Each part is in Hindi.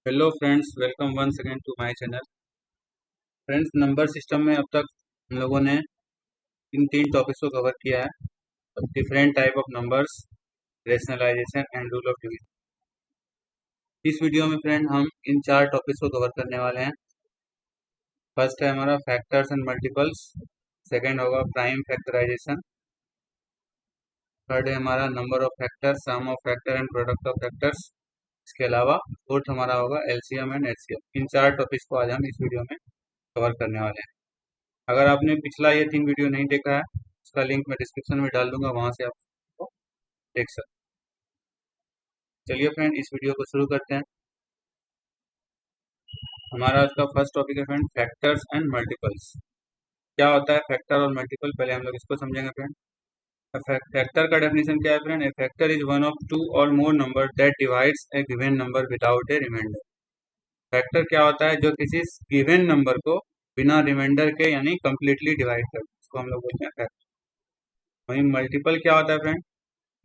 Hello friends, welcome once again to my channel. Friends, number system में अब तक हम लोगों ने इन तीन टॉपिक्स को कवर किया है। Different type of numbers, rationalisation and rule of division. इस वीडियो में फ्रेंड हम इन चार टॉपिक्स को कवर करने वाले हैं। फर्स्ट है हमारा फैक्टर्स एंड मल्टीपल्स, सेकेंड होगा प्राइम फैक्टराइजेशन, थर्ड है हमारा number of factors, sum of factor and product of factors. इसके अलावा फोर्थ हमारा होगा एलसीएम एंड एचसीएम। इन चार टॉपिक्स को आज हम इस वीडियो में कवर करने वाले हैं। अगर आपने पिछला ये 3 वीडियो नहीं देखा है, उसका लिंक मैं डिस्क्रिप्शन में डाल दूंगा, वहां से आप उसको देख सकते हैं। चलिए फ्रेंड, इस वीडियो को शुरू करते हैं। हमारा आज का फर्स्ट टॉपिक है फ्रेंड फैक्टर्स एंड मल्टीपल्स। क्या होता है फैक्टर और मल्टीपल, पहले हम लोग इसको समझेंगे फ्रेंड। फैक्टर का डेफिनेशन क्या है friend? A factor is one of two or more number that divides a given number without a remainder. Factor क्या होता है? जो किसी गिवन नंबर को बिना रिमाइंडर के यानी कंप्लीटली डिवाइड करता है, इसको हम लोग बोलते हैं फैक्टर। वहीं मल्टीपल क्या होता है friend?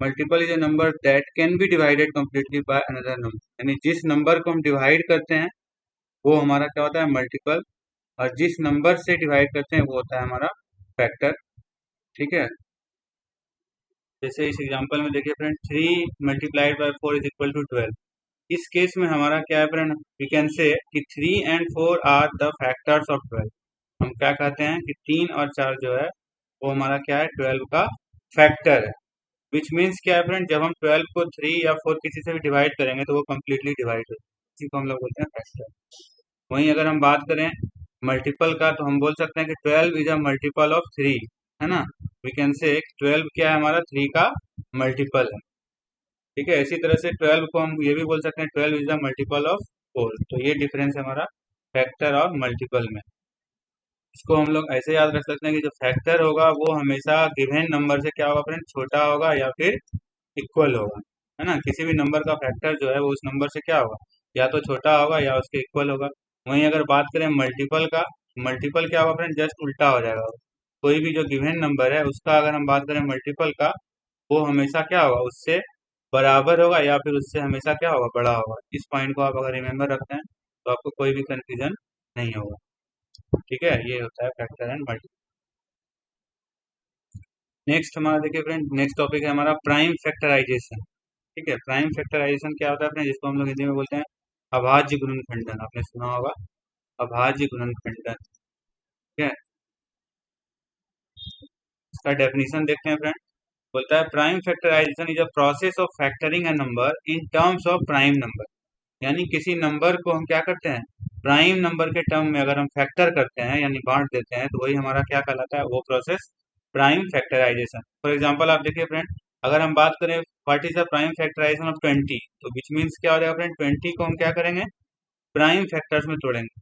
Multiple is a number that can be divided completely by another number, यानी जिस नंबर को हम डिवाइड करते हैं वो हमारा क्या होता है? मल्टीपल। और जिस नंबर से डिवाइड करते हैं वो होता है हमारा फैक्टर। ठीक है, जैसे इस एग्जांपल में देखिए friend, 3 multiplied by 4 is equal to 12। इस केस में हमारा क्या है फ्रेंड? वी कैन से कि 3 and 4 are the factors of 12। हम क्या कहते हैं कि 3 और 4 जो है वो हमारा क्या है? 12 का फैक्टर है। विच मीन्स क्या है फ्रेंड? जब हम 12 को 3 या 4 किसी से भी डिवाइड करेंगे तो वो कम्प्लीटली डिवाइड हो, इसी को हम लोग बोलते हैं फैक्टर। वहीं अगर हम बात करें मल्टीपल का, तो हम बोल सकते हैं कि 12 इज अ मल्टीपल ऑफ 3, है ना। वी कैन से 12 क्या है? हमारा 3 का मल्टीपल है। ठीक है, इसी तरह से 12 को हम ये भी बोल सकते हैं 12 इज द मल्टीपल ऑफ 4। तो ये डिफरेंस है हमारा फैक्टर और मल्टीपल में। इसको हम लोग ऐसे याद रख सकते हैं कि जो फैक्टर होगा वो हमेशा गिवन नंबर से क्या होगा फ्रेंड? छोटा होगा या फिर इक्वल होगा, है ना। किसी भी नंबर का फैक्टर जो है वो उस नंबर से क्या होगा? या तो छोटा होगा या उसके इक्वल होगा। वहीं अगर बात करें मल्टीपल का, मल्टीपल क्या होगा फ्रेंड? जस्ट उल्टा हो जाएगा। कोई भी जो गिवन नंबर है उसका अगर हम बात करें मल्टीपल का, वो हमेशा क्या होगा? उससे बराबर होगा या फिर उससे हमेशा क्या होगा? बड़ा होगा। इस पॉइंट को आप अगर रिमेम्बर रखते हैं तो आपको कोई भी कंफ्यूजन नहीं होगा। ठीक है, ये होता है फैक्टर एंड मल्टीपल। नेक्स्ट हमारा देखिए फ्रेंड, नेक्स्ट टॉपिक है हमारा प्राइम फैक्टराइजेशन। ठीक है, प्राइम फैक्टराइजेशन क्या होता है फ्रेंड? जिसको हम लोग हिंदी में बोलते हैं अभाज्य गुणनखंडन। आपने सुना होगा अभाज्य गुणनखंडन। ठीक है, इसका डेफिनेशन देखते हैं फ्रेंड। बोलता है prime factorisation is a process of factoring a number in terms of prime number. यानी किसी नंबर को हम क्या करते हैं? प्राइम नंबर के टर्म में अगर हम फैक्टर करते हैं यानी बांट देते हैं तो वही हमारा क्या कहलाता है? वो process prime factorisation. For example आप देखिए फ्रेंड, अगर हम बात करें what is the prime factorisation of 20, तो विच मीन्स क्या हो जाएगा फ्रेंड? 20 को हम क्या करेंगे? प्राइम फैक्टर्स में तोड़ेंगे।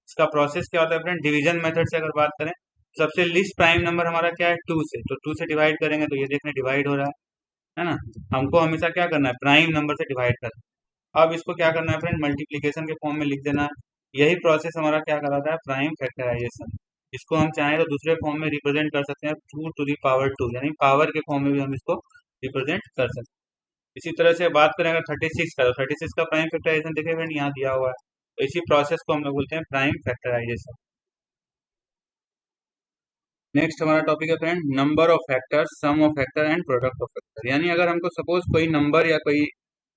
इसका प्रोसेस क्या होता है फ्रेंड? डिवीजन मेथड से अगर बात करें, सबसे लिस्ट प्राइम नंबर हमारा क्या है? 2 से, तो 2 से डिवाइड करेंगे तो ये देखने डिवाइड हो रहा है ना। हमको हमेशा क्या करना है? प्राइम नंबर से डिवाइड करना है। अब इसको क्या करना है फ्रेंड? मल्टीप्लीकेशन के फॉर्म में लिख देना है। यही प्रोसेस हमारा क्या कहलाता है? Prime factorisation. इसको हम चाहें तो दूसरे फॉर्म में रिप्रेजेंट कर सकते हैं 2 टू दी पावर 2, यानी पावर के फॉर्म में भी हम इसको रिप्रेजेंट कर सकते हैं। इसी तरह से बात करें अगर 36 का, तो 36 का प्राइम फैक्टराइजेशन देखिए फ्रेंड यहाँ दिया हुआ है। तो इसी प्रोसेस को हम लोग बोलते हैं प्राइम फैक्टराइजेशन। नेक्स्ट हमारा टॉपिक है friend number of factors, sum of factor and product of factor. यानी अगर हमको सपोज कोई नंबर या कोई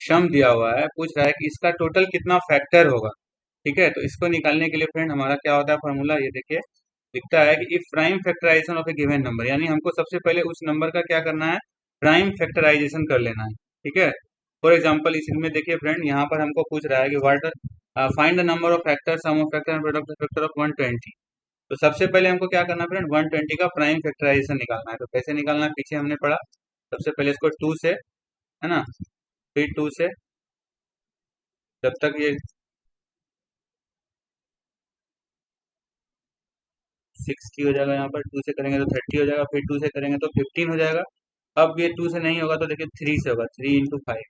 सम दिया हुआ है, पूछ रहा है कि इसका टोटल कितना फैक्टर होगा। ठीक है, तो इसको निकालने के लिए फ्रेंड हमारा क्या होता है फॉर्मूला? ये देखिए दिखता है कि if prime factorisation of a given number, यानी हमको सबसे पहले उस नंबर का क्या करना है? प्राइम फैक्टराइजेशन कर लेना है। ठीक है, फॉर एग्जाम्पल इसमें देखिए फ्रेंड, यहाँ पर हमको पूछ रहा है कि what find the number of factor, sum of factor and product of factor of 120। तो सबसे पहले हमको क्या करना है फ्रेंड? 120 का प्राइम फैक्टराइजेशन निकालना है। तो कैसे निकालना है? पीछे हमने पढ़ा। सबसे पहले इसको 2 से, है ना, फिर 2 से, जब तक ये 60 हो जाएगा, यहाँ पर 2 से करेंगे तो 30 हो जाएगा, फिर 2 से करेंगे तो 15 हो जाएगा। अब ये 2 से नहीं होगा तो देखिए 3 से होगा, 3 इंटू 5।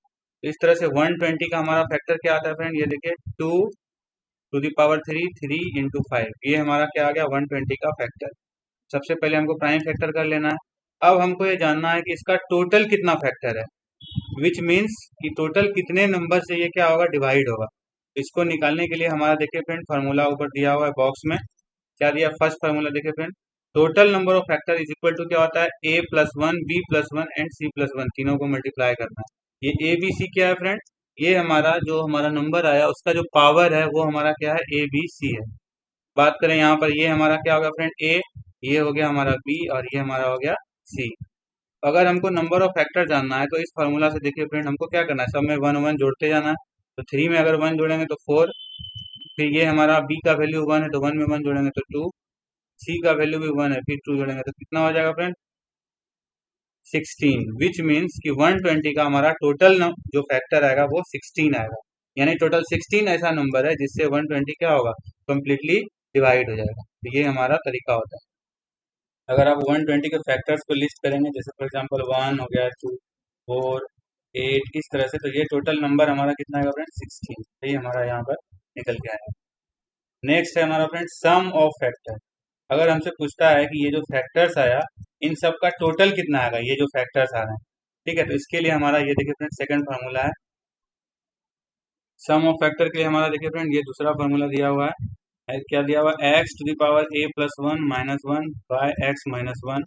तो इस तरह से 120 का हमारा फैक्टर क्या आता है फ्रेंड? ये देखिए 2 टू दी पावर 3, 3 इंटू 5, ये हमारा क्या आ गया? 120 का फैक्टर। सबसे पहले हमको प्राइम फैक्टर कर लेना है। अब हमको ये जानना है कि इसका टोटल कितना फैक्टर है, विच मीन्स कि टोटल कितने नंबर से ये क्या होगा? डिवाइड होगा। इसको निकालने के लिए हमारा देखिए फ्रेंड फार्मूला ऊपर दिया हुआ है बॉक्स में। क्या दिया? फर्स्ट फार्मूला देखिए friend, total number of factor is equal to क्या होता है? a+1 b+1 एंड c+1, तीनों को मल्टीप्लाई करना है। ये ए बी सी क्या है फ्रेंड? ये हमारा जो हमारा नंबर आया उसका जो पावर है वो हमारा क्या है? ए बी सी है। बात करें यहाँ पर, ये हमारा क्या हो गया फ्रेंड? ए, ये हो गया हमारा बी, और ये हमारा हो गया सी। अगर हमको नंबर ऑफ फैक्टर जानना है तो इस फार्मूला से देखिए फ्रेंड हमको क्या करना है? सब में वन वन जोड़ते जाना है। तो 3 में अगर 1 जोड़ेंगे तो 4, फिर ये हमारा बी का वैल्यू 1 है तो 1 में 1 जोड़ेंगे तो 2, सी का वैल्यू भी 1 है, फिर 2 जोड़ेंगे तो कितना हो जाएगा फ्रेंड? 16, विच मीन्स कि 120 का हमारा टोटल जो फैक्टर आएगा वो 16 आएगा। यानी टोटल 16 ऐसा नंबर है जिससे 120 क्या होगा? कम्प्लीटली डिवाइड हो जाएगा। तो ये हमारा तरीका होता है। अगर आप 120 के फैक्टर्स को लिस्ट करेंगे, जैसे फॉर एग्जांपल 1 हो गया, 2, 4, 8, इस तरह से, तो ये टोटल नंबर हमारा कितना आएगा फ्रेंड? 16। तो ये हमारा यहाँ पर निकल के आएगा। नेक्स्ट है हमारा फ्रेंड सम ऑफ फैक्टर। अगर हमसे पूछता है कि ये जो फैक्टर्स आया इन सब का टोटल कितना आएगा, ये जो फैक्टर्स आ रहे हैं, ठीक है, तो इसके लिए हमारा ये देखिए फ्रेंड सेकंड फार्मूला है। सम ऑफ फैक्टर के लिए हमारा देखिए फ्रेंड ये दूसरा फार्मूला दिया हुआ है। क्या दिया हुआ है? X to the power a+1 - 1 by X minus 1,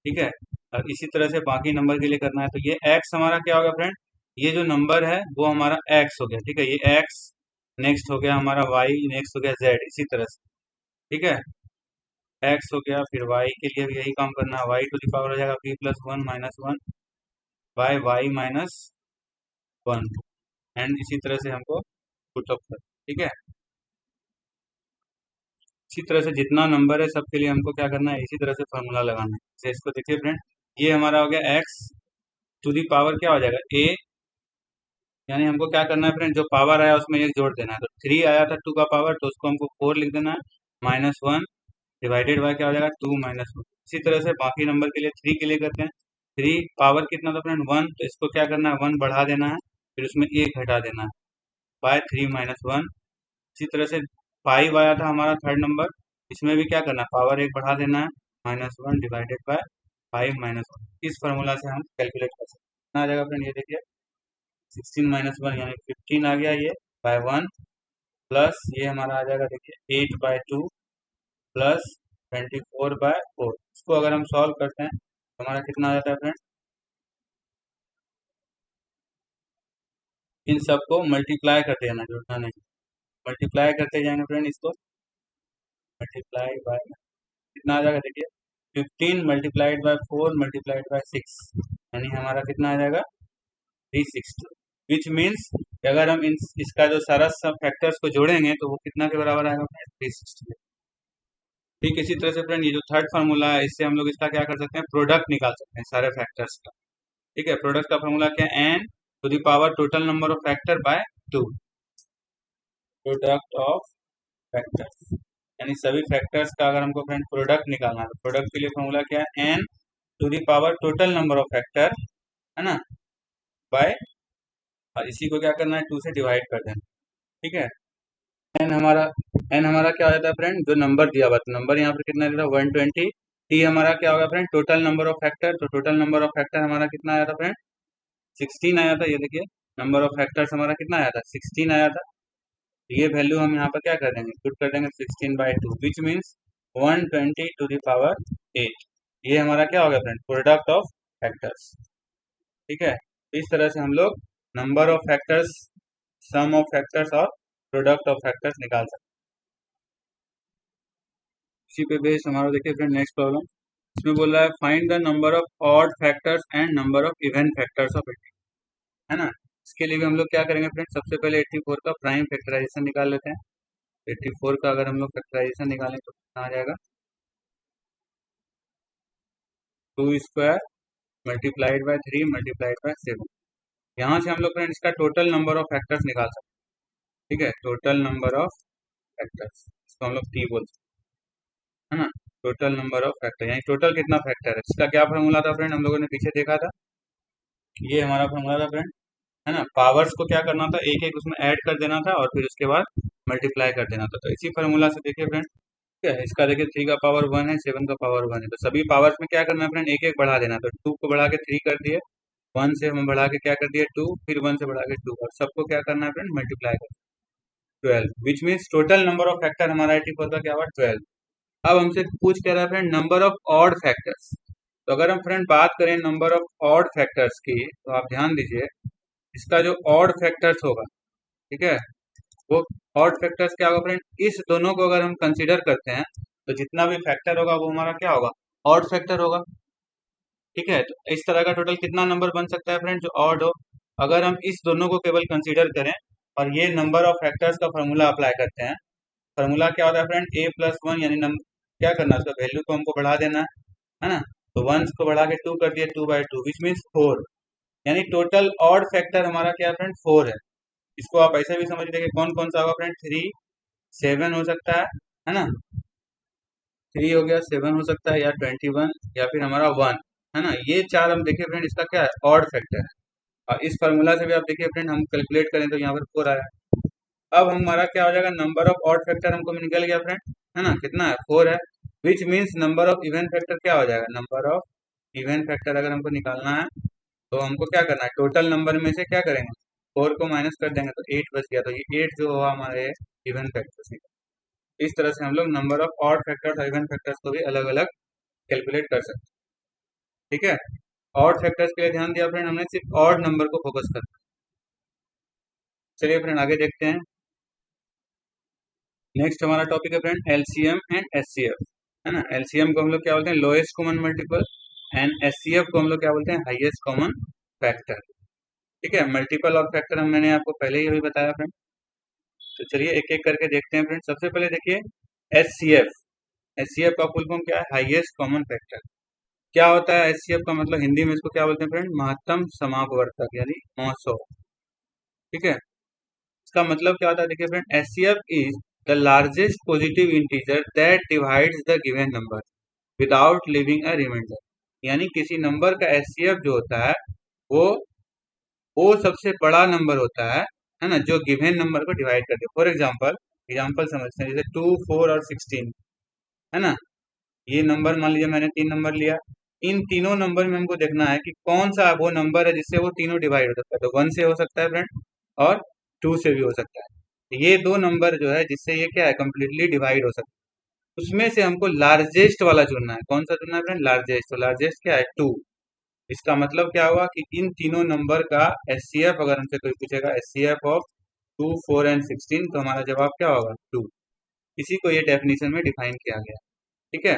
ठीक है। और इसी तरह से बाकी नंबर के लिए करना है। तो ये x हमारा क्या होगा फ्रेंड? ये जो नंबर है वो हमारा x हो गया, ठीक है, ये x। नेक्स्ट हो गया हमारा y, नेक्स्ट हो गया z, इसी तरह से, ठीक है। x हो गया, फिर y के लिए भी यही काम करना है। y टू द पावर हो जाएगा b+1 - 1 बाय y-1, एंड इसी तरह से हमको पुट अप कर, ठीक है। इसी तरह से जितना नंबर है सबके लिए हमको क्या करना है? इसी तरह से फॉर्मूला लगाना है। जैसे इसको देखिए फ्रेंड, ये हमारा हो गया x टू दी पावर क्या हो जाएगा? a, यानी हमको क्या करना है फ्रेंड? जो पावर आया उसमें एक जोड़ देना है। तो 3 आया था 2 का पावर, तो उसको हमको 4 लिख देना है, -1 डिवाइडेड बाय क्या हो जाएगा? 2 - 1। इसी तरह से बाकी नंबर के लिए 3 के लिए करते हैं। 3 पावर कितना था फ्रेंड? 1, तो इसको क्या करना है? 1 बढ़ा देना है, फिर उसमें 1 घटा देना है, बाय 3 - 1। इसी तरह से 5 आया था हमारा थर्ड नंबर, इसमें भी क्या करना है? पावर 1 बढ़ा देना है, -1 डिवाइडेड बाय 5 - 1। इस फार्मूला से हम कैलकुलेट कर सकते हैं। कितना आ जाएगा फ्रेंड? ये देखिए 16 - 1 यानी 15 आ गया, ये बाय 1, प्लस ये हमारा आ जाएगा देखिए 8/2 प्लस 24/4। इसको अगर हम सॉल्व करते हैं तो हमारा कितना आ जाता है फ्रेंड? इन सबको मल्टीप्लाई करते जाना, जोड़ना नहीं, मल्टीप्लाई करते जाएंगे फ्रेंड। इसको मल्टीप्लाई बाय कितना आ जाएगा देखिए 15 मल्टीप्लाइड बाय 4 मल्टीप्लाइड बाय 6, यानी हमारा कितना आ जाएगा? 360। विच मीन्स अगर हम इसका जो सारा सब फैक्टर्स को जोड़ेंगे तो वो कितना के बराबर आएगा? 360। ठीक इसी तरह से फ्रेंड ये जो थर्ड फार्मूला है इससे हम लोग इसका क्या कर सकते हैं? प्रोडक्ट निकाल सकते हैं सारे फैक्टर्स का, ठीक है। प्रोडक्ट का फार्मूला क्या है? N to the power total number of factor by 2, product of factors, यानी सभी फैक्टर्स का अगर हमको फ्रेंड प्रोडक्ट निकालना है तो प्रोडक्ट के लिए फॉर्मूला क्या है? N to the power total number of factor, है ना, बाय, और इसी को क्या करना है? 2 से डिवाइड कर देना, ठीक है। एन हमारा एन हमारा क्या हो जाता है फ्रेंड? जो नंबर दिया हुआ था, नंबर यहाँ पर कितना दिया था? 120। टी हमारा क्या होगा friend? Total number of factor. तो टोटल नंबर ऑफ फैक्टर हमारा कितना आया था फ्रेंड? 16 आया था। ये देखिए नंबर ऑफ फैक्टर्स हमारा कितना आया था? 16 आया था। ये वैल्यू हम यहाँ पर क्या कर देंगे? पुट कर देंगे 16/2, which means 120 to the power 8। ये हमारा क्या हो गया फ्रेंड? प्रोडक्ट ऑफ फैक्टर्स, ठीक है। तो इस तरह से हम लोग number of factors, sum of factors और प्रोडक्ट ऑफ फैक्टर्स निकाल सकते हैं। इसी पे बेस्ड हमारा देखिए फ्रेंड नेक्स्ट प्रॉब्लम, इसमें बोल रहा है find the number of odd factors and number of even factors of 80, है ना। इसके लिए भी हम लोग क्या करेंगे फ्रेंड? सबसे पहले 84 का प्राइम फैक्टराइजेशन निकाल लेते हैं। 84 का अगर हम लोग फैक्टराइजेशन निकालें तो कितना आ जाएगा? 2² मल्टीप्लाइड बाय 3 मल्टीप्लाइड बाय 7। यहाँ से हम लोग फ्रेंड इसका टोटल नंबर ऑफ फैक्टर्स निकाल सकते हैं, ठीक है। टोटल नंबर ऑफ फैक्टर्स, इसको हम लोग टी बोलते हैं, है ना। टोटल नंबर ऑफ फैक्टर यानी टोटल कितना फैक्टर है, इसका क्या फॉर्मूला था फ्रेंड? हम लोगों ने पीछे देखा था, ये हमारा फॉर्मूला था फ्रेंड, है ना। पावर्स को क्या करना था? एक एक उसमें ऐड कर देना था और फिर उसके बाद मल्टीप्लाई कर देना था। तो इसी फॉर्मूला से देखिए फ्रेंड, ठीक है, इसका देखिए 3 का पावर 1 है, 7 का पावर 1 है, तो सभी पावर्स में क्या करना है फ्रेंड? एक एक बढ़ा देना। तो 2 को बढ़ा के 3 कर दिए, 1 से हम बढ़ा के क्या कर दिए? 2, फिर 1 से बढ़ा के 2, और सबको क्या करना है फ्रेंड? मल्टीप्लाई कर। 12, which means total number of factor हमारा 84 का क्या हुआ 12। अब हमसे पूछ क्या रहा है friend number of odd factors. तो अगर हम फ्रेंड बात करें नंबर ऑफ ऑड फैक्टर्स की तो आप ध्यान दीजिए इसका जो ऑड फैक्टर्स होगा, ठीक है, वो ऑड फैक्टर्स क्या होगा फ्रेंड, इस दोनों को अगर हम कंसीडर करते हैं तो जितना भी फैक्टर होगा वो हमारा क्या होगा ऑड फैक्टर होगा। ठीक है, तो इस तरह का टोटल कितना नंबर बन सकता है फ्रेंड जो ऑड हो। अगर हम इस दोनों को केवल कंसीडर करें और ये नंबर ऑफ फैक्टर्स का फॉर्मूला अप्लाई करते हैं, फॉर्मूला क्या होता है फ्रेंड a+1, यानी क्या करना है उसका वैल्यू को हमको बढ़ा देना है ना। तो वंस को बढ़ा के 2 कर दिया, 2/2 विच मीन्स 4, यानी टोटल ऑड फैक्टर हमारा क्या है फ्रेंड 4 है। इसको आप ऐसे भी समझ लीजिए कौन कौन सा होगा फ्रेंड 3, 7 हो सकता है ना, 3 हो गया, 7 हो सकता है, या 21, या फिर हमारा 1 है ना। ये चार हम देखिए फ्रेंड इसका क्या है ऑड फैक्टर है। और इस फार्मूला से भी आप देखिए फ्रेंड हम कैलकुलेट करें तो यहाँ पर 4 आया। अब हमारा क्या हो जाएगा नंबर ऑफ ऑड फैक्टर हमको निकल गया फ्रेंड, है ना, कितना है 4 है। Which means number of even factor क्या हो जाएगा, नंबर ऑफ इवन फैक्टर अगर हमको निकालना है तो हमको क्या करना है टोटल नंबर में से क्या करेंगे 4 को माइनस कर देंगे तो 8 बच गया, तो ये 8 जो हुआ हमारे इवन फैक्टर्स। इस तरह से हम लोग नंबर ऑफ ऑड फैक्टर्स और इवन फैक्टर्स को भी अलग अलग कैलकुलेट कर सकते हैं। ठीक है, ऑड फैक्टर्स के लिए ध्यान दिया फ्रेंड हमने सिर्फ ऑड नंबर को फोकस करना। चलिए फ्रेंड आगे देखते हैं। नेक्स्ट हमारा टॉपिक है फ्रेंड एलसीएम एंड एचसीएफ, है ना। एलसीएम को हम लोग क्या बोलते हैं lowest common multiple, and HCF को हम लोग क्या बोलते हैं हाईएस्ट कॉमन फैक्टर। ठीक है, मल्टीपल और फैक्टर हम मैंने आपको पहले ही बताया फ्रेंड। तो चलिए एक एक करके देखते हैं फ्रेंड। सबसे पहले देखिए एचसीएफ। एचसीएफ का फुल फॉर्म क्या है हाईएस्ट कॉमन फैक्टर। क्या होता है एचसीएफ का मतलब, हिंदी में इसको क्या बोलते हैं फ्रेंड महत्तम समापवर्तक यानी महोत्सव। ठीक है, इसका मतलब क्या होता है देखिए friend HCF is the largest positive integer that divides the given number without leaving a remainder. यानी किसी नंबर का एचसीएफ जो होता है वो वो सबसे बड़ा नंबर होता है ना, जो गिवन नंबर को डिवाइड करते हैं। फॉर एग्जांपल एग्जांपल समझते हैं, जैसे 2, 4 और 16 है ना। ये नंबर मान लीजिए मैंने 3 नंबर लिया, इन तीनों नंबर में हमको देखना है कि कौन सा वो नंबर है जिससे वो तीनों डिवाइड हो सकता है। तो 1 से हो सकता है फ्रेंड और 2 से भी हो सकता है। ये दो नंबर जो है जिससे ये क्या है कम्प्लीटली डिवाइड हो सकता है, उसमें से हमको लार्जेस्ट वाला चुनना है। कौन सा चुनना है फ्रेंड लार्जेस्ट। तो लार्जेस्ट क्या है 2। इसका मतलब क्या हुआ कि इन तीनों नंबर का एचसीएफ अगर हमसे कोई पूछेगा एचसीएफ ऑफ 2, 4 एंड 16 तो हमारा जवाब क्या होगा 2। इसी को ये डेफिनेशन में डिफाइन किया गया। ठीक है,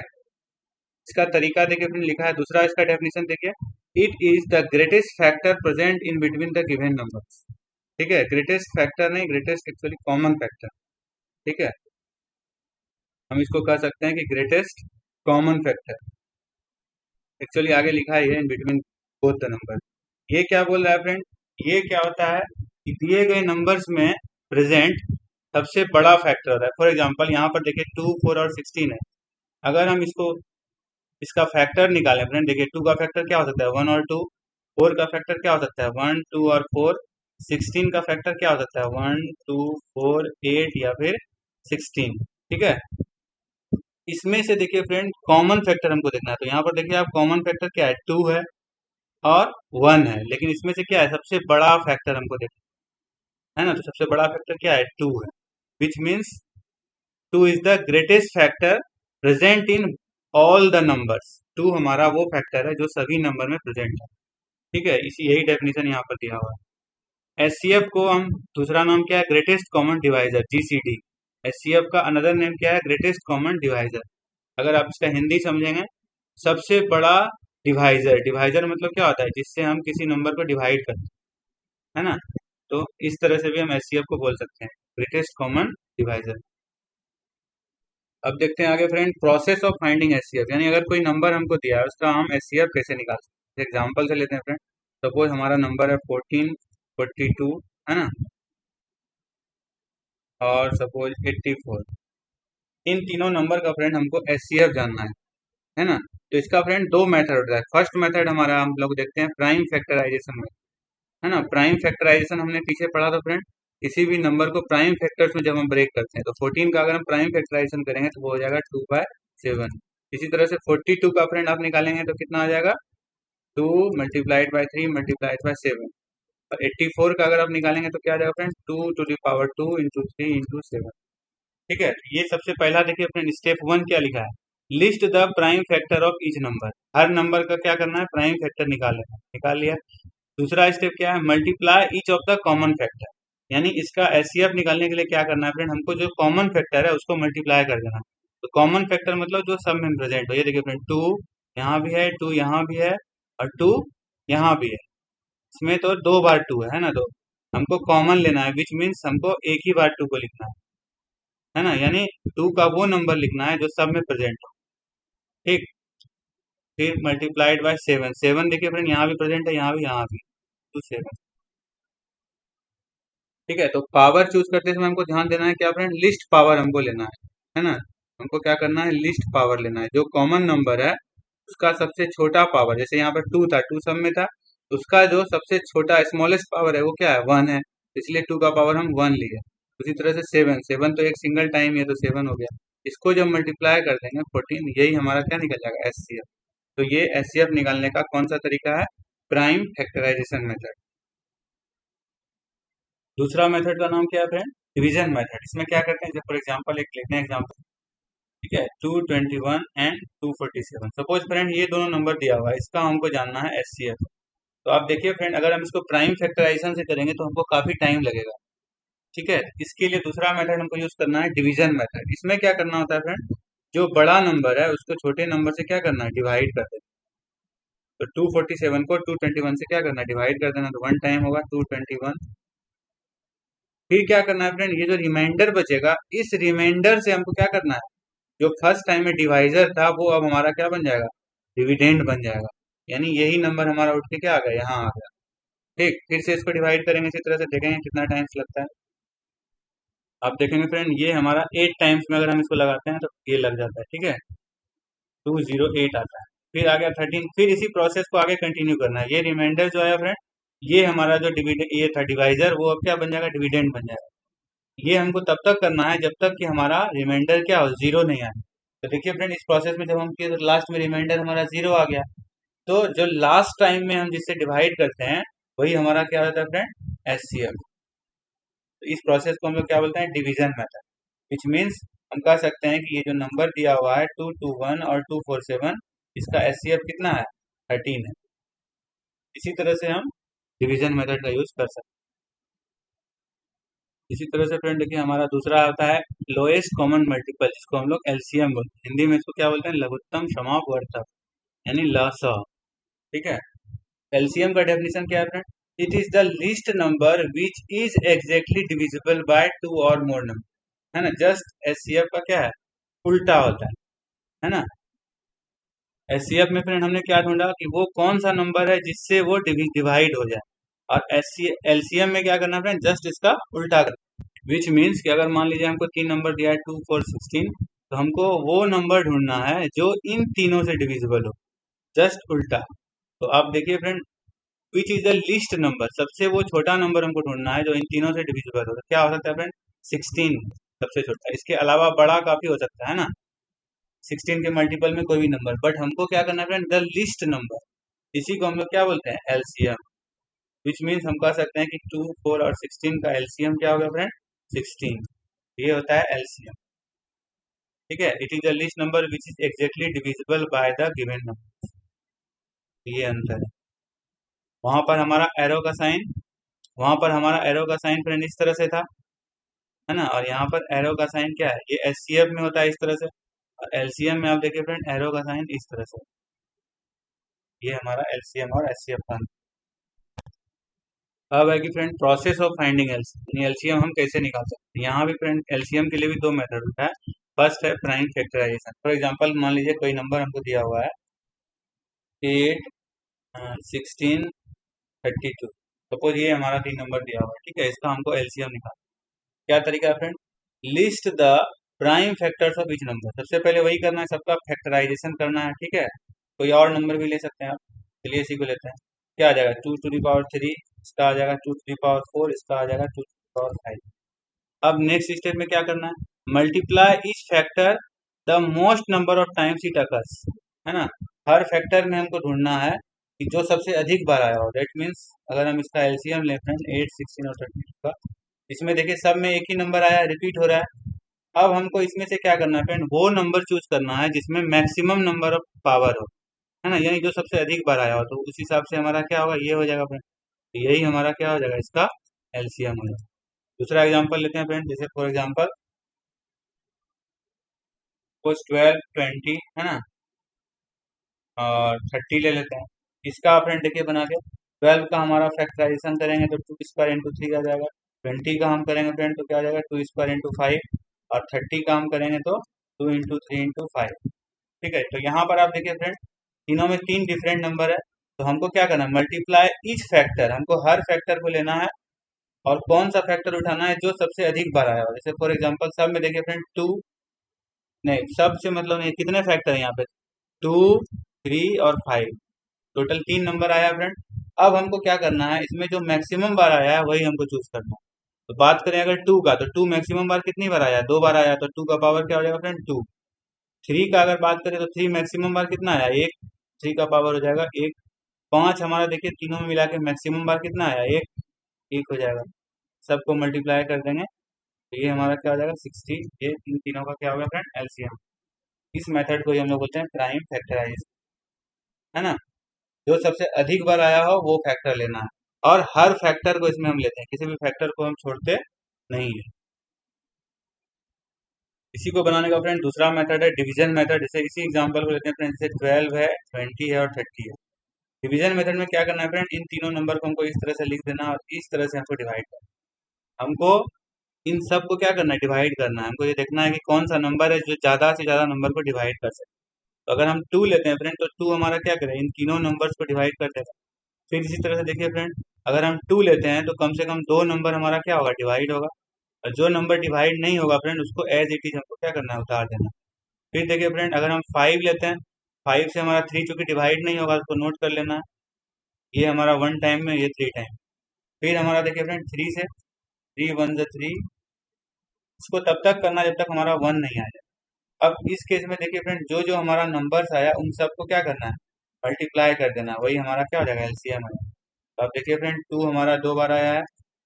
इसका तरीका देखिए फिर लिखा है दूसरा इसका डेफिनेशन देखिए, it is the greatest factor present in between the given numbers. ठीक है, ग्रेटेस्ट फैक्टर नहीं, ग्रेटेस्ट एक्चुअली कॉमन फैक्टर। ठीक है, हम इसको कह सकते हैं कि ग्रेटेस्ट कॉमन फैक्टर। एक्चुअली आगे लिखा है in between both the number. ये क्या बोल रहा है फ्रेंड, ये क्या होता है कि दिए गए नंबर्स में प्रेजेंट सबसे बड़ा फैक्टर होता है। फॉर एग्जांपल यहाँ पर देखिए 2, 4 और 16 है। अगर हम इसको इसका फैक्टर निकालें फ्रेंड, देखिए 2 का फैक्टर क्या हो सकता है 1 और 2, 4 का फैक्टर क्या हो सकता है 1, 2 और 4, 16 का फैक्टर क्या हो सकता है 1, 2, 4, 8 या फिर 16। ठीक है, इसमें से देखिए फ्रेंड कॉमन फैक्टर हमको देखना है। तो यहाँ पर देखिए आप कॉमन फैक्टर क्या है 2 है और 1 है, लेकिन इसमें से क्या है सबसे बड़ा फैक्टर हमको देखना है ना। तो सबसे बड़ा फैक्टर क्या है 2 है, which means 2 is the greatest factor present in all the numbers. 2 हमारा वो फैक्टर है जो सभी नंबर में प्रेजेंट है। ठीक है, इसी यही डेफिनेशन यहाँ पर दिया हुआ है। एचसीएफ को हम दूसरा नाम क्या है greatest common divisor GCD. HCF का अनदर नेम क्या है ग्रेटेस्ट कॉमन डिवाइजर। अगर आप इसका हिंदी समझेंगे सबसे बड़ा डिवाइजर। डिवाइजर मतलब क्या होता है जिससे हम किसी नंबर को डिवाइड करते हैं, है ना। तो इस तरह से भी हम एचसीएफ को बोल सकते हैं ग्रेटेस्ट कॉमन डिवाइजर। अब देखते हैं आगे friend process of finding HCF, यानी अगर कोई नंबर हमको दिया है उसका हम एचसीएफ कैसे निकाल सकते हैं। एग्जांपल से लेते हैं फ्रेंड, सपोज हमारा नंबर है 14, 42 है ना, और सपोज 84। इन तीनों नंबर का फ्रेंड हमको एचसीएफ जानना है ना। तो इसका फ्रेंड दो मेथड होता है। फर्स्ट मेथड हमारा हम लोग देखते हैं प्राइम फैक्टराइजेशन में, है ना। प्राइम फैक्टराइजेशन हमने पीछे पढ़ा था फ्रेंड, किसी भी नंबर को प्राइम फैक्टर्स में जब हम ब्रेक करते हैं तो 14 का अगर हम प्राइम फैक्टराइजेशन करेंगे तो वो हो जाएगा 2/7। इसी तरह से 42 का फ्रेंड आप निकालेंगे तो कितना आ जाएगा 2 × 3 × 7। और 84 का अगर आप निकालेंगे तो क्या आ जाएगा friend, 2 to the power 2 into 3 into 7। ठीक है, ये सबसे पहला देखिए फ्रेंड, स्टेप 1 क्या लिखा है, list the prime factor of each number. Her number का क्या करना है, प्राइम फैक्टर निकालना है, निकाल लिया। दूसरा स्टेप क्या है, multiply each of the common factor, यानी इसका एचसीएफ निकालने के लिए क्या करना है फ्रेंड, हमको जो कॉमन फैक्टर है उसको मल्टीप्लाई कर देना। तो कॉमन फैक्टर मतलब जो सब में प्रेजेंट हो, ये देखिए फ्रेंड, 2 यहाँ भी है, 2 यहाँ भी है, और 2 यहाँ भी है। इसमें तो 2 बार 2 है ना, तो हमको कॉमन लेना है, विच मीन्स हमको एक ही बार 2 को लिखना है ना, यानी 2 का वो नंबर लिखना है जो सब में प्रेजेंट हो। ठीक, फिर मल्टीप्लाइड बाय 7, 7 देखिए फ्रेंड यहाँ भी प्रेजेंट है, यहाँ भी, तो 7। ठीक है, तो पावर चूज करते समय हमको ध्यान देना है क्या फ्रेंड, लिस्ट पावर हमको लेना है ना। हमको क्या करना है, लिस्ट पावर लेना है, जो कॉमन नंबर है उसका सबसे छोटा पावर, जैसे यहाँ पर 2 था, 2 सब में था, उसका जो सबसे छोटा स्मॉलेस्ट पावर है वो क्या है, 1 है, इसलिए 2 का पावर हम 1 लिए। उसी तरह से 7, 7 तो एक सिंगल टाइम है तो 7 हो गया। इसको जब मल्टीप्लाई कर देंगे 14, यही हमारा क्या निकल जाएगा, एचसीएफ। तो ये एचसीएफ निकालने का कौन सा तरीका है, प्राइम फैक्टराइजेशन मेथड। दूसरा मेथड का नाम क्या है फ्रेंड, डिवीजन मेथड। इसमें क्या करते हैं, जब फॉर एग्जांपल एक लेते हैं एग्जांपल, ठीक है, 221 एंड 247। सपोज फ्रेंड ये दोनों नंबर दिया हुआ है, इसका हमको जानना है एचसीएफ। तो आप देखिए फ्रेंड, अगर हम इसको प्राइम फैक्टराइजेशन से करेंगे तो हमको काफी टाइम लगेगा। ठीक है, इसके लिए दूसरा मेथड हमको यूज करना है डिवीजन मेथड। इसमें क्या करना होता है फ्रेंड, जो बड़ा नंबर है उसको छोटे नंबर से क्या करना है, डिवाइड कर देना। तो 247 को 221 से क्या करना है, डिवाइड कर देना, तो 1 टाइम होगा 221। फिर क्या करना है फ्रेंड, ये जो रिमाइंडर बचेगा, इस रिमाइंडर से हमको क्या करना है, जो फर्स्ट टाइम में डिवाइजर था वो अब हमारा क्या बन जाएगा, डिविडेंड बन जाएगा। यानी यही नंबर हमारा उठ के क्या आ गया, यहाँ आ गया। ठीक, फिर से इसको डिवाइड करेंगे, इसी तरह से देखेंगे कितना टाइम्स लगता है। आप देखेंगे फ्रेंड, ये हमारा 8 टाइम्स में अगर हम इसको लगाते हैं तो ये लग जाता है। ठीक है, 208 आता है। फिर आ गया 13, फिर इसी प्रोसेस को आगे कंटिन्यू करना है। ये रिमाइंडर जो है फ्रेंड, ये हमारा जो डिविडेंड ये था डिवाइजर, वो अब क्या बन जाएगा, डिविडेंड बन जाएगा। ये हमको तब तक करना है जब तक कि हमारा रिमाइंडर क्या हो, जीरो नहीं आए। तो देखिए फ्रेंड, इस प्रोसेस में जब हम किए तो लास्ट में रिमाइंडर हमारा जीरो आ गया, तो जो लास्ट टाइम में हम जिससे डिवाइड करते हैं वही हमारा क्या होता है फ्रेंड, एचसीएफ। तो इस प्रोसेस को हम लोग क्या बोलते हैं, डिवीजन मेथड। विच मीन्स हम कह सकते हैं कि ये जो नंबर दिया हुआ है 221 और 247, इसका एचसीएफ कितना है, 13 है। इसी तरह से हम डिवीजन मेथड का यूज कर सकते हैं। इसी तरह से फ्रेंड देखिए, हमारा दूसरा आता है लोएस्ट कॉमन मल्टीपल, जिसको हम लोग एलसीएम बोलते हैं। हिंदी में इसको क्या बोलते हैं, लघुत्तम समापवर्तक, यानी लसा। ठीक है, एलसीएम का डेफिनेशन क्या है friend, it is the least number which is exactly divisible by 2 और मोर नंबर, है ना। जस्ट एचसीएफ का क्या है, उल्टा होता है ना। एचसीएफ में फ्रेंड हमने क्या ढूंढा कि वो कौन सा नंबर है जिससे वो डिवाइड हो जाए, और एलसीएम में क्या करना फ्रेंड, जस्ट इसका उल्टा करना। विच मीन्स कि अगर मान लीजिए हमको 3 नंबर दिया है 2, 4, 16, तो हमको वो नंबर ढूंढना है जो इन तीनों से डिविजिबल हो, जस्ट उल्टा। तो आप देखिए friend, which is the least number, सबसे वो छोटा नंबर हमको ढूंढना है जो इन तीनों से डिविजिबल हो। तो क्या हो सकता है फ्रेंड, 16 सबसे छोटा, इसके अलावा बड़ा काफी हो सकता है ना, 16 के मल्टीपल में कोई भी नंबर, बट हमको क्या करना है फ्रेंड, द लीस्ट नंबर। इसी को हम लोग क्या बोलते हैं, एलसीएम। विच मीन्स हम कह सकते हैं कि 2, 4 और 16 का एलसीएम क्या होगा फ्रेंड, 16। ये होता है एलसीएम। ठीक है, it is the least number which is exactly divisible by the given number. ये अंतर है। वहां पर हमारा एरो का साइन, वहां पर हमारा एरो का साइन फ्रेंड इस तरह से था, है ना, और यहाँ पर एरो का साइन क्या है, ये एचसीएफ में होता है इस तरह से, और एलसीएम में आप देखिए फ्रेंड एरो का साइन इस तरह से। ये हमारा एलसीएम और एचसीएफ का। अब है कि friend process of finding LCM, LCM हम कैसे निकाल सकते हैं। यहाँ भी फ्रेंड एलसीएम के लिए भी दो मेथड होता है। फर्स्ट है प्राइम फैक्टराइजेशन। फॉर एग्जांपल मान लीजिए कोई नंबर हमको दिया हुआ है 8, 16, 32। सपोज ये हमारा 3 नंबर दिया हुआ है, ठीक है, इसका हमको एलसीएम निकाल। क्या तरीका है friend, list the prime factors of each number. सबसे पहले वही करना है, सबका फैक्टराइजेशन करना है। ठीक है, कोई और नंबर भी ले सकते हैं आप, चलिए इसी को लेते हैं। क्या आ जाएगा, 2 to the power 3, इसका आ जाएगा 2 to the power 4, इसका आ जाएगा 2 to the power 5। अब नेक्स्ट स्टेप में क्या करना है, multiply each factor the most number of times it occurs, है ना। हर फैक्टर में हमको ढूंढना है कि जो सबसे अधिक बार आया हो, दैट मीन्स अगर हम इसका एलसीएम लें फ्रेंड 8, 16 और 32 का, इसमें देखिए सब में एक ही नंबर आया, रिपीट हो रहा है। अब हमको इसमें से क्या करना है फ्रेंड, वो नंबर चूज करना है जिसमें मैक्सिमम नंबर ऑफ पावर हो, है ना, यानी जो सबसे अधिक बार आया हो, तो उस हिसाब से हमारा क्या होगा, ये हो जाएगा फ्रेंड। तो यही हमारा क्या हो जाएगा, इसका एलसीएम हो जाएगा। दूसरा एग्जांपल लेते हैं फ्रेंड, जैसे फॉर एग्जांपल कुछ 12, 20 है ना, और 30 ले लेते हैं। इसका फ्रेंड देखिए बना के, 12 का हमारा फैक्टराइजेशन करेंगे तो 2 स्क्वायर इंटू 3 आ जाएगा। 20 का हम करेंगे फ्रेंड तो क्या आ जाएगा, 2 स्क्वायर इंटू 5। और 30 का हम करेंगे तो 2 इंटू 3 इंटू 5। ठीक है, तो यहाँ पर आप देखिए फ्रेंड, तीनों में तीन डिफरेंट नंबर है, तो हमको क्या करना है, मल्टीप्लाई ईच फैक्टर, हमको हर फैक्टर को लेना है और कौन सा फैक्टर उठाना है जो सबसे अधिक बार आया हो। जैसे फॉर एग्जांपल सब में देखिए फ्रेंड 2, नहीं सबसे मतलब नहीं, कितने फैक्टर है यहाँ पे, 2, 3 और 5, टोटल 3 नंबर आया फ्रेंड। अब हमको क्या करना है, इसमें जो मैक्सिमम बार आया है वही हमको चूज करना है। तो बात करें अगर 2 का, तो 2 मैक्सिमम बार कितनी बार आया, 2 बार आया, तो 2 का पावर क्या हो जाएगा फ्रेंड, 2। 3 का अगर बात करें तो 3 मैक्सिमम बार कितना आया, 1, 3 का पावर हो जाएगा 1। 5 हमारा देखिए तीनों में मिला के मैक्सिमम बार कितना आया, 1, 1 हो जाएगा। सबको मल्टीप्लाई कर देंगे तो ये हमारा क्या हो जाएगा, 16। ये इन तीनों का क्या होगा फ्रेंड, एलसीएम। इस मेथड को ही हम लोग बोलते हैं प्राइम फैक्टराइजेशन, है ना। जो सबसे अधिक बार आया हो वो फैक्टर लेना है, और हर फैक्टर को इसमें हम लेते हैं, किसी भी फैक्टर को हम छोड़ते नहीं है। इसी को बनाने का फ्रेंड दूसरा मेथड है डिवीजन मेथड। जैसे इसी एग्जांपल को लेते हैं फ्रेंड, जैसे 12 है, 20 है और 30 है। डिवीजन मेथड में क्या करना है फ्रेंड, इन तीनों नंबर को हमको इस तरह से लिख देना और इस तरह से हमको डिवाइड करना है। हमको इन सब को क्या करना है, डिवाइड करना है। हमको ये देखना है कि कौन सा नंबर है जो ज्यादा से ज्यादा नंबर को डिवाइड कर सके। तो अगर हम 2 लेते हैं फ्रेंड, तो 2 हमारा क्या करें, इन तीनों नंबर्स को डिवाइड कर देगा। फिर इसी तरह से देखिए फ्रेंड, अगर हम 2 लेते हैं तो कम से कम 2 नंबर हमारा क्या होगा, डिवाइड होगा। और जो नंबर डिवाइड नहीं होगा फ्रेंड, उसको एज इट इज हमको क्या करना है, उतार देना। फिर देखिए फ्रेंड, अगर हम 5 लेते हैं, 5 से हमारा 3 चूंकि डिवाइड नहीं होगा, उसको नोट कर लेना है। ये हमारा 1 टाइम में, ये 3 टाइम। फिर हमारा देखिए फ्रेंड 3 से, 3 1 जा 3, इसको तब तक करना जब तक हमारा 1 नहीं आ जाए। अब इस केस में देखिए फ्रेंड, जो जो हमारा नंबर्स आया उन सबको क्या करना है, मल्टीप्लाई कर देना, वही हमारा क्या हो जाएगा, एलसीएम है। तो अब देखिए फ्रेंड 2 हमारा 2 बार आया है,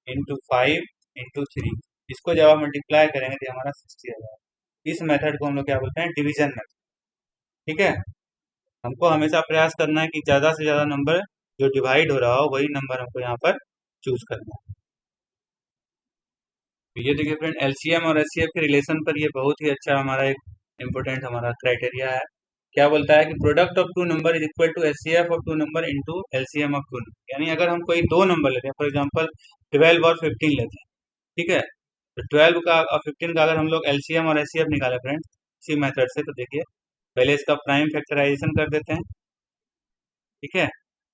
इंटू 5 इंटू 3, इसको जब आप मल्टीप्लाई करेंगे तो हमारा 60 आ जाएगा। इस मेथड को हम लोग क्या बोलते हैं, डिवीजन मेथड। ठीक है, हमको हमेशा प्रयास करना है कि ज़्यादा से ज़्यादा नंबर जो डिवाइड हो रहा हो वही नंबर हमको यहाँ पर चूज करना है। तो ये देखिए फ्रेंड, एलसीएम और एचसीएफ के रिलेशन पर ये बहुत ही अच्छा हमारा एक इम्पोर्टेंट हमारा क्राइटेरिया है। क्या बोलता है कि product of two number is equal to HCF of two number into LCM of two. यानी अगर हम कोई दो नंबर लेते हैं, फॉर एग्जांपल 12 और 15 लेते हैं, ठीक है, तो 12 का और 15 का अगर हम लोग एलसीएम और एचसीएफ निकाले फ्रेंड इसी मेथड से, तो देखिए पहले इसका प्राइम फैक्टराइजेशन कर देते हैं। ठीक है,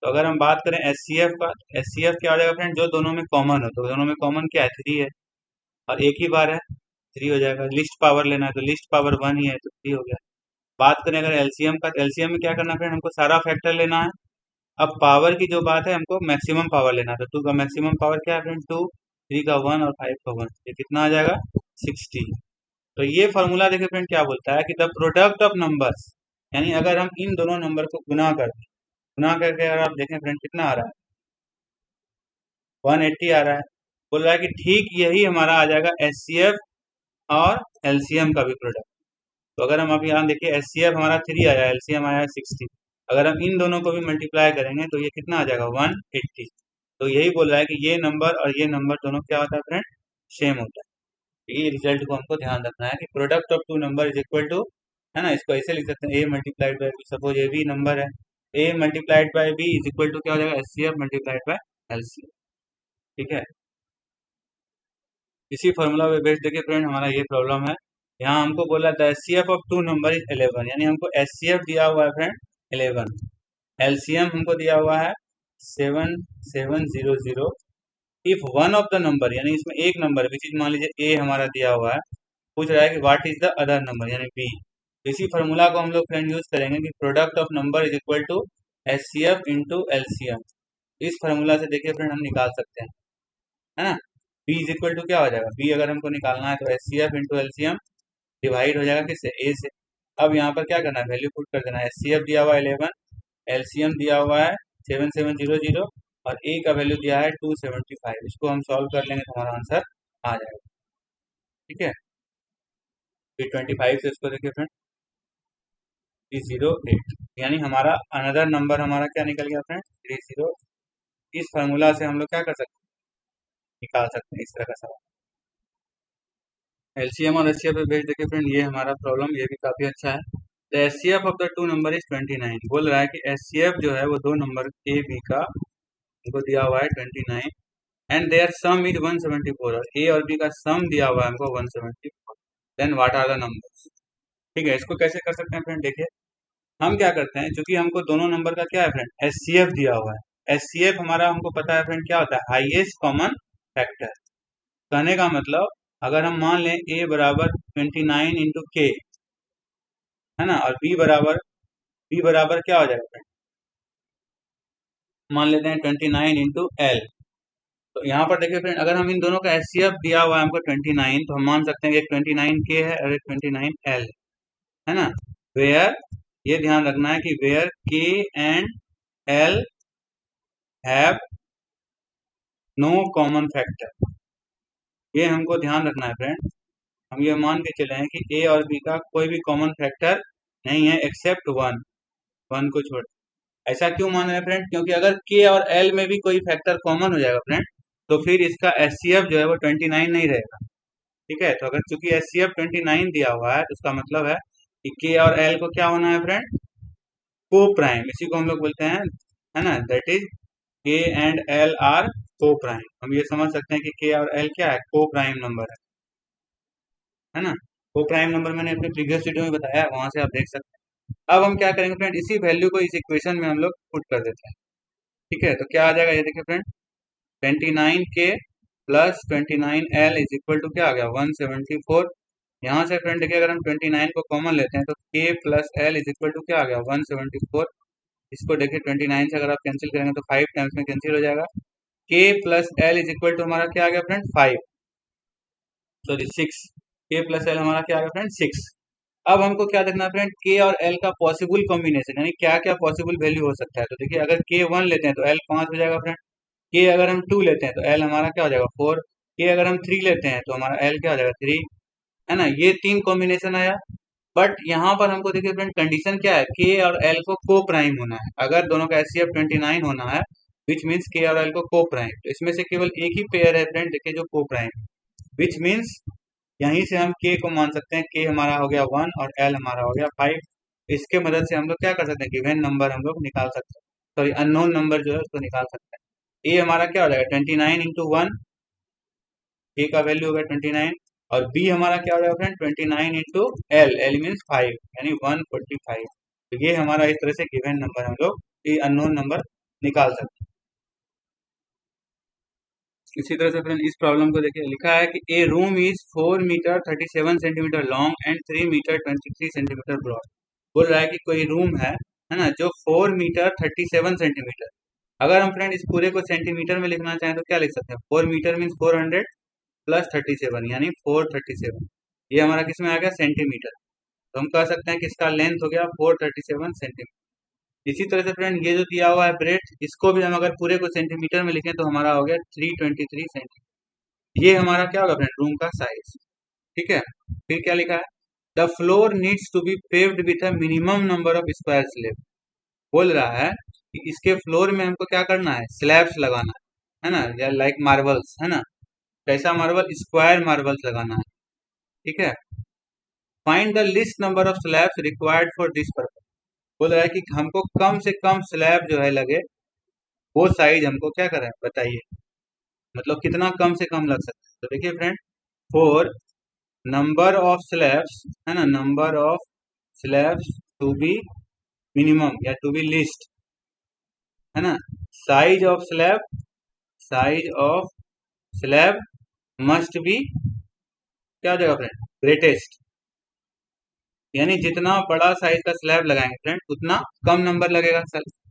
तो अगर हम बात करें एचसीएफ का, एचसीएफ क्या हो जाएगा फ्रेंड, जो दोनों में कॉमन हो, तो दोनों में कॉमन क्या है, 3 है, और एक ही बार है, 3 हो जाएगा। लिस्ट पावर लेना है तो लिस्ट पावर 1 ही है, तो 3 हो गया। बात करें अगर एलसीएम का, तो एलसीएम में क्या करना है फ्रेंड, हमको सारा फैक्टर लेना है। अब पावर की जो बात है, हमको मैक्सिमम पावर लेना है, तो 2 का मैक्सिमम पावर क्या है फ्रेंड, 2, 3 का 1 और 5 का 1, ये कितना आ जाएगा, 60। तो ये फॉर्मूला देखिए फ्रेंड क्या बोलता है कि द प्रोडक्ट ऑफ नंबर्स, यानी अगर हम इन दोनों नंबर को गुना करके अगर आप देखें फ्रेंड कितना आ रहा है, 180 आ रहा है। बोल रहा है कि ठीक यही हमारा आ जाएगा एचसीएफ और एलसीएम का भी प्रोडक्ट। तो अगर हम अभी यहाँ देखिए, एचसीएफ हमारा 3 आया, एलसीएम आया 60, अगर हम इन दोनों को भी मल्टीप्लाई करेंगे तो ये कितना आ जाएगा, 180। तो यही बोल रहा है कि ये नंबर और ये नंबर दोनों क्या होता है फ्रेंड, सेम होता है। तो ये रिजल्ट को हमको ध्यान रखना है कि product of two number is equal to, है ना, इसको ऐसे लिख सकते हैं, A multiplied by B. Suppose A B number है, A multiplied by B is equal to क्या हो जाएगा, एचसीएफ मल्टीप्लाइड बाई एलसीएम। ठीक है, इसी फॉर्मूला पे बेस्ड देखिए फ्रेंड हमारा ये प्रॉब्लम है। यहाँ हमको बोला था HCF of two number is 11, यानी हमको एचसीएफ दिया हुआ है फ्रेंड 11, एलसीएम हमको दिया हुआ है 7700। If one of the number, यानी इसमें एक नंबर विच इज मान लीजिए ए हमारा दिया हुआ है, पूछ रहा है कि what is the other number, यानी बी। इसी फॉर्मूला को हम लोग फ्रेंड यूज करेंगे कि product of number is equal to HCF into LCM. इस फॉर्मूला से देखिए फ्रेंड हम निकाल सकते हैं, है ना। बी इज इक्वल टू क्या हो जाएगा, बी अगर हमको निकालना है तो H C F into LCM divide हो जाएगा किससे, ए से। अब यहाँ पर क्या करना है, वैल्यू पुट कर देना है। एच सी एफ दिया हुआ है 11, एलसीएम दिया हुआ है 7700 और ए का वैल्यू दिया है 275। इसको हम सॉल्व कर लेंगे तो हमारा आंसर आ जाएगा। ठीक है, फिर 25 से इसको देखिए फ्रेंड 308, यानी हमारा अनदर नंबर हमारा क्या निकल गया फ्रेंड 30। इस फार्मूला से हम लोग क्या कर सकते हैं, निकाल सकते हैं इस तरह का सवाल। एलसीएम और एचसीएफ पे बेस्ड देखिए फ्रेंड, ये हमारा प्रॉब्लम ये भी काफी अच्छा है। The HCF of the two number is 29। बोल रहा है कि एचसीएफ जो है वो दो नंबर ए बी का हमको दिया हुआ है 29 एंड देयर सम इज 174, और ए और बी का सम दिया हुआ है हमको 174। Then what are the numbers. ठीक है, इसको कैसे कर सकते हैं फ्रेंड, देखिए हम क्या करते हैं, क्योंकि हमको दोनों नंबर का क्या है फ्रेंड एचसीएफ दिया हुआ है। एचसीएफ हमारा हमको पता है फ्रेंड क्या होता है, हाईएस्ट कॉमन फैक्टर। कहने का मतलब अगर हम मान लें a बराबर 29 इंटू के है ना, और b बराबर क्या हो जाएगा फ्रेंड, मान लेते हैं 29 इंटू एल। तो यहाँ पर देखिए फ्रेंड अगर हम इन दोनों का एचसीएफ दिया हुआ है हमको 29, तो हम मान सकते हैं कि एक 29 के है और एक 29 एल है ना। वेयर, ये ध्यान रखना है कि where K and L have no common factor, ये हमको ध्यान रखना है फ्रेंड। हम ये मान के चले हैं कि ए और बी का कोई भी कॉमन फैक्टर नहीं है एक्सेप्ट वन को छोड़। ऐसा क्यों मान रहे हैं फ्रेंड, क्योंकि अगर के और एल में भी कोई फैक्टर कॉमन हो जाएगा फ्रेंड, तो फिर इसका एचसीएफ जो है वो 29 नहीं रहेगा। ठीक है, तो अगर चूंकि एचसीएफ 29 दिया हुआ है तो उसका मतलब है कि के और एल को क्या होना है फ्रेंड, को प्राइम, इसी को हम लोग बोलते हैं है ना, दैट इज के एंड एल आर को प्राइम। हम ये समझ सकते हैं कि के और एल क्या है, को प्राइम नंबर है ना। को प्राइम नंबर मैंने अपने प्रीवियस वीडियो में बताया, वहां से आप देख सकते हैं। अब हम क्या करेंगे फ्रेंड, इसी वैल्यू को इस इक्वेशन में हम लोग पुट कर देते हैं। ठीक है, तो क्या आ जाएगा, ये देखिए friend 29 K plus 29 L is equal to क्या आ गया 174। यहाँ से फ्रेंड देखिए अगर हम 29 को कॉमन लेते हैं तो K plus L is equal to क्या आ गया 174। इसको देखिए 29 से अगर आप कैंसिल करेंगे तो 5 टाइम्स में कैंसिल हो जाएगा। K plus L is equal to हमारा क्या आ गया फ्रेंड 5, सॉरी 6। के प्लस एल हमारा क्या आ गया फ्रेंड 6। अब हमको क्या देखना है फ्रेंड, के और एल का पॉसिबल कॉम्बिनेशन, यानी क्या क्या पॉसिबल वैल्यू हो सकता है। तो देखिए अगर के 1 लेते हैं तो एल 5 हो जाएगा फ्रेंड, के अगर हम 2 लेते हैं तो एल हमारा क्या हो जाएगा 4, के अगर हम 3 लेते हैं तो हमारा एल क्या हो जाएगा 3, है ना। ये तीन कॉम्बिनेशन आया। बट यहाँ पर हमको देखिए फ्रेंड कंडीशन क्या है, के और एल को को प्राइम होना है। अगर दोनों का एचसीएफ 29 होना है विच मीन्स के और एल को को प्राइम, तो इसमें से केवल एक ही पेयर है फ्रेंड देखिए जो को प्राइम, विच मीन्स यहीं से हम के को मान सकते हैं, के हमारा हो गया 1 और एल हमारा हो गया 5। इसके मदद से हम लोग क्या कर सकते हैं, गिवन नंबर हम लोग निकाल सकते हैं, सॉरी अननोन नंबर जो है उसको निकाल सकते हैं। ए हमारा क्या हो जाएगा 29 इंटू 1, ए का वैल्यू हो गया 29, और बी हमारा क्या हो जाएगा friend 29 into L, L means 5 यानी 145। तो ये हमारा इस तरह से गिवन नंबर हम लोग ये अननोन नंबर निकाल सकते हैं। इसी तरह से फ्रेंड इस प्रॉब्लम को देखिए, लिखा है कि a room is 4 metre 37 centimetre long and 3 metre 23 centimetre broad. बोल रहा है कि कोई रूम है ना, जो 4 मीटर 37 सेंटीमीटर। अगर हम फ्रेंड इस पूरे को सेंटीमीटर में लिखना चाहें तो क्या लिख सकते हैं, 4 मीटर मीन्स 400 प्लस 37 यानी 437। ये हमारा किस में आ गया सेंटीमीटर, तो हम कह सकते हैं कि इसका लेंथ हो गया 437 सेंटीमीटर। इसी तरह से फ्रेंड ये जो दिया हुआ है ब्रेथ, इसको भी हम अगर पूरे को सेंटीमीटर में लिखें तो हमारा हो गया 323 सेंटीमीटर। ये हमारा क्या होगा फ्रेंड रूम का साइज। ठीक है, फिर क्या लिखा है, the floor needs to be paved with a minimum number of square slab. बोल रहा है कि इसके फ्लोर में हमको क्या करना है, स्लैब्स लगाना है ना, या लाइक मार्बल्स है ना। कैसा मार्बल, स्क्वायर मार्बल्स लगाना है। ठीक है, find the list number of slabs required for this purpose. बोल रहा है कि हमको कम से कम स्लैब जो है लगे, वो साइज हमको क्या करें बताइए, मतलब कितना कम से कम लग सकता है। तो देखिए friend, for number of slabs है ना, number of slabs to be minimum या टू बी लिस्ट है ना, size of slab, size of slab must be क्या हो जाएगा फ्रेंड ग्रेटेस्ट, यानी जितना बड़ा साइज का स्लैब लगाएंगे फ्रेंड उतना कम नंबर लगेगा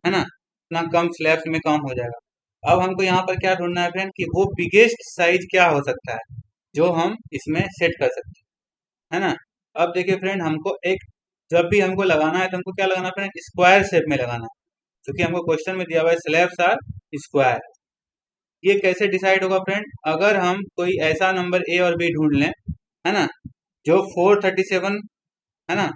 है ना, उतना कम स्लैब्स में काम हो जाएगा। अब हमको यहाँ पर क्या ढूंढना है फ्रेंड कि वो बिगेस्ट साइज क्या हो सकता है जो हम इसमें सेट कर सकते हैं, है ना। अब देखिए फ्रेंड हमको एक, जब भी हमको लगाना है तो हमको क्या लगाना है फ्रेंड, स्क्वायर शेप में लगाना है। क्योंकि हमको क्वेश्चन में दिया हुआ है स्लैब्स आर स्क्वायर। ये कैसे डिसाइड होगा फ्रेंड? अगर हम कोई ऐसा नंबर ए और बी ढूंढ लें, है ना, जो 437, है ना,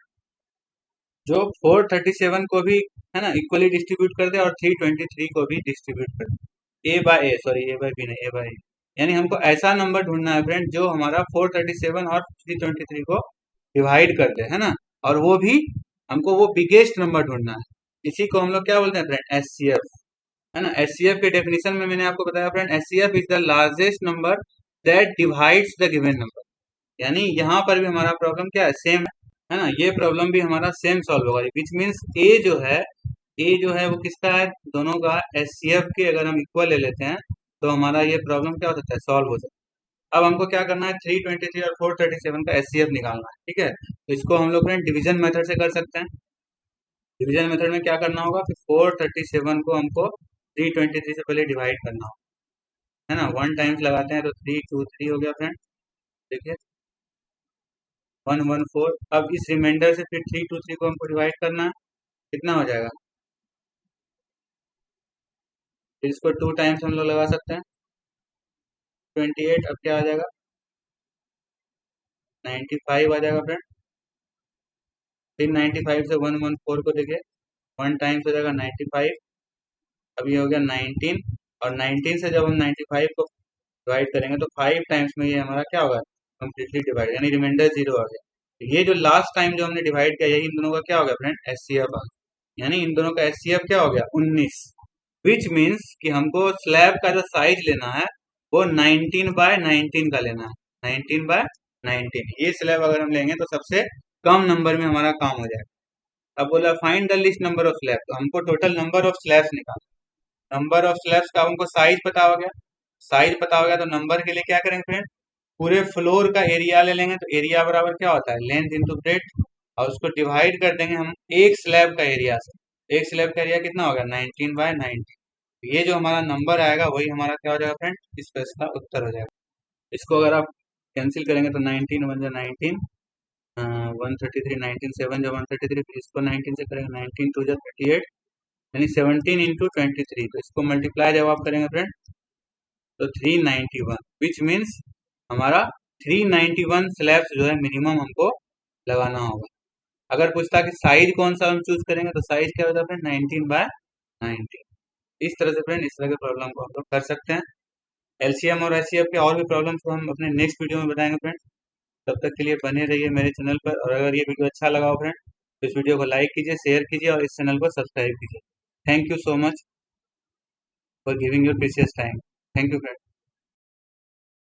जो 437 को भी, है ना, इक्वली डिस्ट्रीब्यूट कर दे और 323 को भी डिस्ट्रीब्यूट कर दे। ए बाय ए, सॉरी ए बाय बी नहीं, ए बाय ए, यानी हमको ऐसा नंबर ढूंढना है फ्रेंड जो हमारा 437 और 323 को डिवाइड कर दे, है ना, और वो भी हमको वो बिगेस्ट नंबर ढूंढना है। इसी को हम लोग क्या बोलते हैं फ्रेंड? एचसीएफ, है ना। एचसीएफ के डेफिनेशन में मैंने आपको बताया friend, HCF is the largest number that divides the given number. यानी यहाँ पर भी हमारा प्रॉब्लम क्या है? सेम है ना, ये प्रॉब्लम भी हमारा सेम सॉल्व होगा, विच मीन्स ए जो है वो किसका है? दोनों का एचसीएफ के अगर हम इक्वल ले लेते हैं तो हमारा ये प्रॉब्लम क्या हो सकता है? सॉल्व हो सकता है। अब हमको क्या करना है? 323 और 437 का एचसीएफ निकालना है, ठीक है। तो इसको हम लोग फ्रेंड डिवीजन मेथड से कर सकते हैं। डिवीजन मेथड में क्या करना होगा कि 437 को हमको 323 से पहले डिवाइड करना होगा, है ना। 1 टाइम्स लगाते हैं तो 323 हो गया फ्रेंड, देखिए 114। अब इस रिमाइंडर से फिर 323 को हमको डिवाइड करना है, कितना हो जाएगा? फिर इसको 2 टाइम्स हम लोग लगा सकते हैं, 28। अब क्या आ जाएगा? 95 आ जाएगा फ्रेंड। फिर 95 से 114 को देखिए, 1 टाइम्स हो जाएगा 95। अब ये हो गया 19, और 19 से जब हम 95 को डिवाइड करेंगे तो 5 टाइम्स में ये हमारा क्या होगा? कम्प्लीटली डिवाइड, यानी रिमाइंडर 0 आ गया। तो ये जो लास्ट टाइम जो हमने डिवाइड किया, यही इन दोनों का क्या हो गया फ्रेंड? एचसीएफ आ गया। यानी इन दोनों का एचसीएफ क्या हो गया? 19। विच मीन्स कि हमको स्लैब का जो साइज लेना है वो 19 बाय 19 का लेना है, 19 बाय 19। ये स्लैब अगर हम लेंगे तो सबसे कम नंबर में हमारा काम हो जाएगा। अब बोला find the list number of slab, तो हमको टोटल नंबर ऑफ स्लैब्स निकालना। नंबर ऑफ स्लैब्स का हमको साइज पता हो गया, साइज पता हो गया तो नंबर के लिए क्या करेंगे फ्रेंड? पूरे फ्लोर का एरिया ले लेंगे, तो एरिया बराबर क्या होता है? लेंथ इंटू ब्रेड्थ, और उसको डिवाइड कर देंगे हम एक स्लैब का एरिया से। एक स्लैब का एरिया कितना होगा? 19 बाय 19। ये जो हमारा नंबर आएगा वही हमारा क्या हो जाएगा फ्रेंड? इस पर इसका उत्तर हो जाएगा। इसको अगर आप कैंसिल करेंगे तो 19 वन जो 19, 133, 19 7 जो 133, फिर इसको 19 से करेंगे 19 टू जो 38, यानी 17 इंटू 23। तो इसको मल्टीप्लाई जब आप करेंगे फ्रेंड तो 391, विच मीन्स हमारा 391 स्लैब्स जो है मिनिमम हमको लगाना होगा। अगर पूछता कि साइज कौन सा हम चूज करेंगे तो साइज क्या होता है फ्रेंड? 19 बाय 19। इस तरह से फ्रेंड इस तरह के प्रॉब्लम को हम लोग कर सकते हैं। एलसीएम और एचसीएफ के और भी प्रॉब्लम्स को हम अपने नेक्स्ट वीडियो में बताएंगे फ्रेंड। तब तक के लिए बने रहिए मेरे चैनल पर, और अगर ये वीडियो अच्छा लगा हो फ्रेंड तो इस वीडियो को लाइक कीजिए, शेयर कीजिए और इस चैनल को सब्सक्राइब कीजिए। Thank you so much for giving your precious time. Thank you friend.